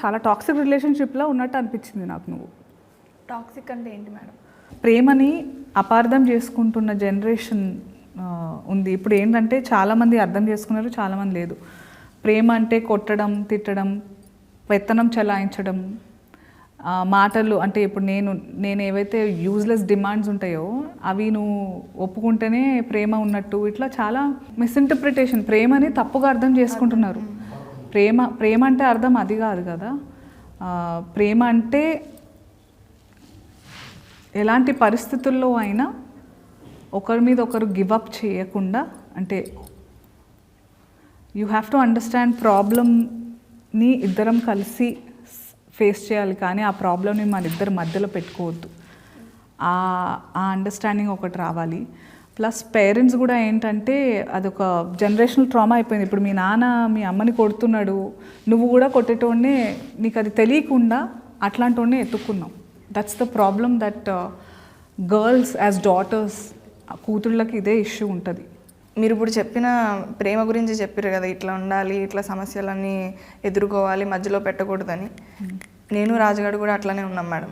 చాలా టాక్సిక్ రిలేషన్షిప్లో ఉన్నట్టు అనిపించింది నాకు నువ్వు. టాక్సిక్ అంటే ఏంటి మేడం? ప్రేమని అపార్థం చేసుకుంటున్న జనరేషన్ ఉంది. ఇప్పుడు ఏంటంటే చాలామంది అర్థం చేసుకున్నారు, చాలామంది లేదు. ప్రేమ అంటే కొట్టడం, తిట్టడం, పెత్తనం చెలాయించడం, మాటలు అంటే ఇప్పుడు నేను ఏవైతే యూజ్లెస్ డిమాండ్స్ ఉంటాయో అవి నువ్వు ఒప్పుకుంటేనే ప్రేమ ఉన్నట్టు, ఇట్లా చాలా మిస్ఇంటర్ప్రిటేషన్. ప్రేమని తప్పుగా అర్థం చేసుకుంటున్నారు. ప్రేమ అంటే అర్థం అది కాదు కదా. ప్రేమ అంటే ఎలాంటి పరిస్థితుల్లో అయినా ఒకరి మీద ఒకరు గివ్ అప్ చేయకుండా, అంటే యూ హ్యావ్ టు అండర్స్టాండ్ ప్రాబ్లమ్ని ఇద్దరం కలిసి ఫేస్ చేయాలి, కానీ ఆ ప్రాబ్లమ్ని మన ఇద్దరి మధ్యలో పెట్టుకోవద్దు. ఆ అండర్స్టాండింగ్ ఒకటి రావాలి. ప్లస్ పేరెంట్స్ కూడా ఏంటంటే అదొక జనరేషనల్ ట్రామా అయిపోయింది. ఇప్పుడు మీ నాన్న మీ అమ్మని కొడుతున్నాడు, నువ్వు కూడా కొట్టేటోడినే, నీకు అది తెలియకుండా అట్లాంటి వాడినే ఎత్తుక్కున్నావు. That's the problem that girls as daughters, కూతుళ్ళకి ఇదే ఇష్యూ ఉంటుంది. మీరు ఇప్పుడు చెప్పిన ప్రేమ గురించి చెప్పారు కదా, ఇట్లా ఉండాలి, ఇట్లా సమస్యలన్నీ ఎదుర్కోవాలి, మధ్యలో పెట్టకూడదని. నేను రాజుగాడు కూడా అట్లానే ఉన్నాం మేడం.